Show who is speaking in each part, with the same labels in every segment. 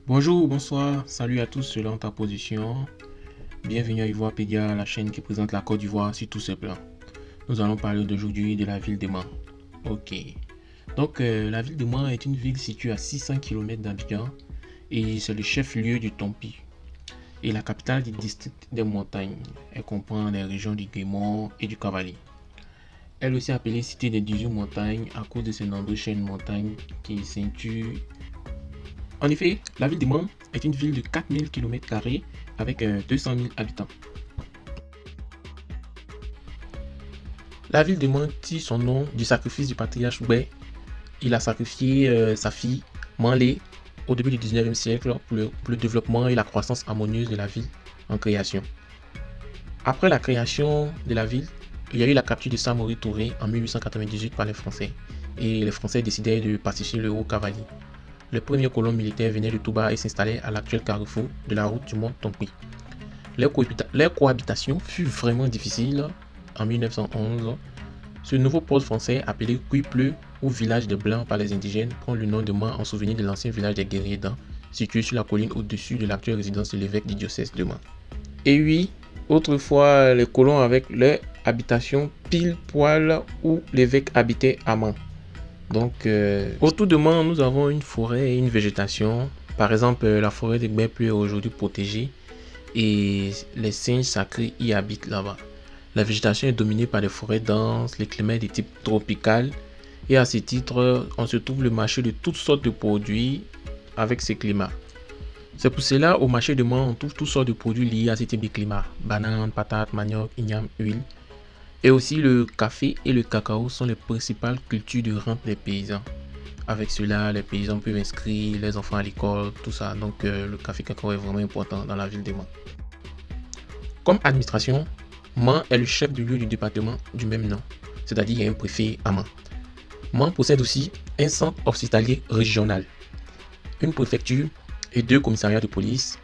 Speaker 1: Bonjour, bonsoir, salut à tous selon ta position. Bienvenue à Ivoirepédia, la chaîne qui présente la Côte d'Ivoire sur tous ses plans. Nous allons parler d'aujourd'hui de la ville de Mans. Ok. Donc, la ville de Mans est une ville située à 600 km d'Abidjan et c'est le chef-lieu du Tompi et la capitale du district des montagnes. Elle comprend les régions du Guémon et du Cavali. Elle est aussi appelée cité des 18 montagnes à cause de ses nombreuses chaînes de montagnes qui ceinturent. En effet, la ville de Mans est une ville de 4000 km² avec 200 000 habitants. La ville de Mans tire son nom du sacrifice du patriarche Oué. Il a sacrifié sa fille Manlé au début du 19e siècle pour le développement et la croissance harmonieuse de la ville en création. Après la création de la ville, il y a eu la capture de Samori Touré en 1898 par les Français. Et les Français décidèrent de pacifier le Haut-Cavali. Les premiers colons militaires venaient de Touba et s'installaient à l'actuel carrefour de la route du mont Tompi. Leur cohabitation fut vraiment difficile en 1911. Ce nouveau port français appelé Cuipleu ou village des Blancs par les indigènes prend le nom de Mans en souvenir de l'ancien village des guerriers d'An, situé sur la colline au-dessus de l'actuelle résidence de l'évêque du diocèse de Mans. Et oui, autrefois les colons avec leur habitation pile poil où l'évêque habitait à Mans. Donc, autour de Mans, nous avons une forêt et une végétation. Par exemple, la forêt de Gbeplu est aujourd'hui protégée et les singes sacrés y habitent là-bas. La végétation est dominée par des forêts denses, les climats est de type tropical et à ce titre, on se trouve le marché de toutes sortes de produits avec ces climats. C'est pour cela, au marché de Mans, on trouve toutes sortes de produits liés à ce type de climat. Bananes, patates, manioc, igname, huile. Et aussi le café et le cacao sont les principales cultures de rente des paysans. Avec cela, les paysans peuvent inscrire les enfants à l'école, tout ça. Donc le café et le cacao est vraiment important dans la ville de Mans. Comme administration, Mans est le chef de lieu du département du même nom. C'est-à-dire il y a un préfet à Mans. Mans possède aussi un centre hospitalier régional, une préfecture et 2 commissariats de police,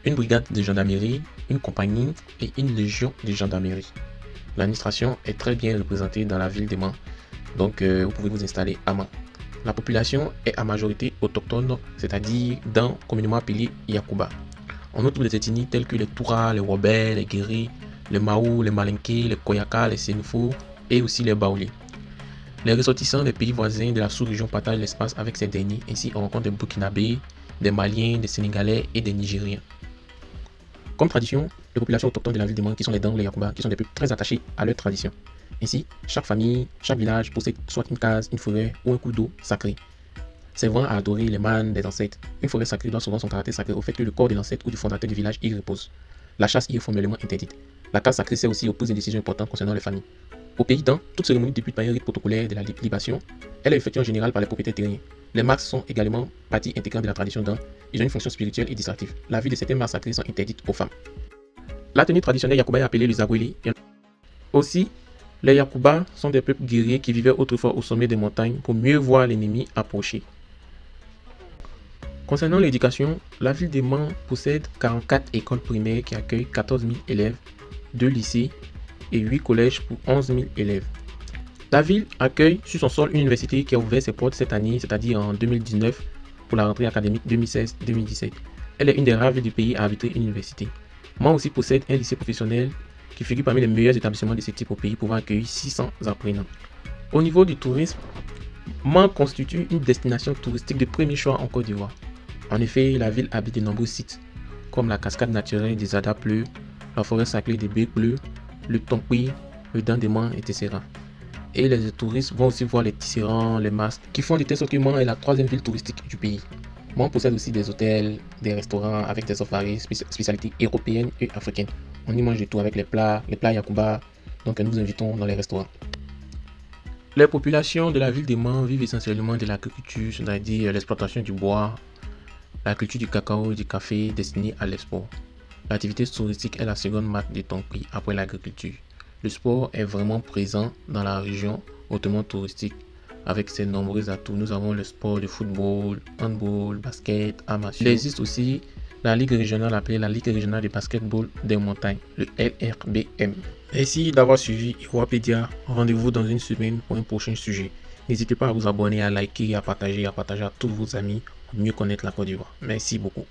Speaker 1: une brigade de gendarmerie, une compagnie et une légion de gendarmerie. L'administration est très bien représentée dans la ville de Mans, donc vous pouvez vous installer à Mans. La population est à majorité autochtone, c'est-à-dire dans communément appelé Yakuba. On trouve des ethnies telles que les Toura, les Wobé, les Guéri, les Maou, les Malinké, les Koyaka, les Sénoufo et aussi les Baoulé. Les ressortissants des pays voisins de la sous-région partagent l'espace avec ces derniers. Ainsi, on rencontre des Burkinabés, des Maliens, des Sénégalais et des Nigériens. Comme tradition, les populations autochtones de la ville de Mans, qui sont les Dang, les Yakuba, qui sont des peuples très attachés à leur tradition. Ainsi, chaque famille, chaque village possède soit une case, une forêt ou un coup d'eau sacré, servant à adorer les mânes des ancêtres. Une forêt sacrée doit souvent son caractère sacré au fait que le corps de l'ancêtre ou du fondateur du village y repose. La chasse y est formellement interdite. La case sacrée sert aussi aux prises de décisions importantes concernant les familles. Au pays d'An, toute cérémonie débute par un rite protocolaire de la libation. Elle est effectuée en général par les propriétaires terriens. Les masques sont également partie intégrante de la tradition d'An. Ils ont une fonction spirituelle et distractive. La vie de certains masques sacrés sont interdites aux femmes. La tenue traditionnelle Yakuba est appelée les Zagweli. Aussi, les Yakuba sont des peuples guerriers qui vivaient autrefois au sommet des montagnes pour mieux voir l'ennemi approcher. Concernant l'éducation, la ville de Mans possède 44 écoles primaires qui accueillent 14 000 élèves, 2 lycées et 8 collèges pour 11 000 élèves. La ville accueille sur son sol une université qui a ouvert ses portes cette année, c'est-à-dire en 2019, pour la rentrée académique 2016-2017. Elle est une des rares villes du pays à abriter une université. Mans aussi possède un lycée professionnel qui figure parmi les meilleurs établissements de ce type au pays, pouvant accueillir 600 apprenants. Au niveau du tourisme, Mans constitue une destination touristique de premier choix en Côte d'Ivoire. En effet, la ville habite de nombreux sites, comme la cascade naturelle des Ada Bleu, la forêt sacrée des Baies Bleues, le Tompi, le Dent de Mans, etc. Et les touristes vont aussi voir les tisserands, les masques, qui font de telle sorte que Mans est la 3e ville touristique du pays. Mans possède aussi des hôtels, des restaurants avec des offres variées, spécialités européennes et africaines. On y mange de tout avec les plats Yakuba, donc nous vous invitons dans les restaurants. Les populations de la ville de Mans vivent essentiellement de l'agriculture, c'est-à-dire l'exploitation du bois, la culture du cacao et du café destinée à l'export. L'activité touristique est la seconde marque de Tompi après l'agriculture. Le sport est vraiment présent dans la région hautement touristique. Avec ses nombreux atouts, nous avons le sport de football, handball, basket, amateur. Il existe aussi la ligue régionale appelée la Ligue régionale de basketball des montagnes, le LRBM. Merci d'avoir suivi Ivoirepédia. Rendez-vous dans une semaine pour un prochain sujet. N'hésitez pas à vous abonner, à liker, à partager à tous vos amis. mieux connaître la Côte d'Ivoire. Merci beaucoup.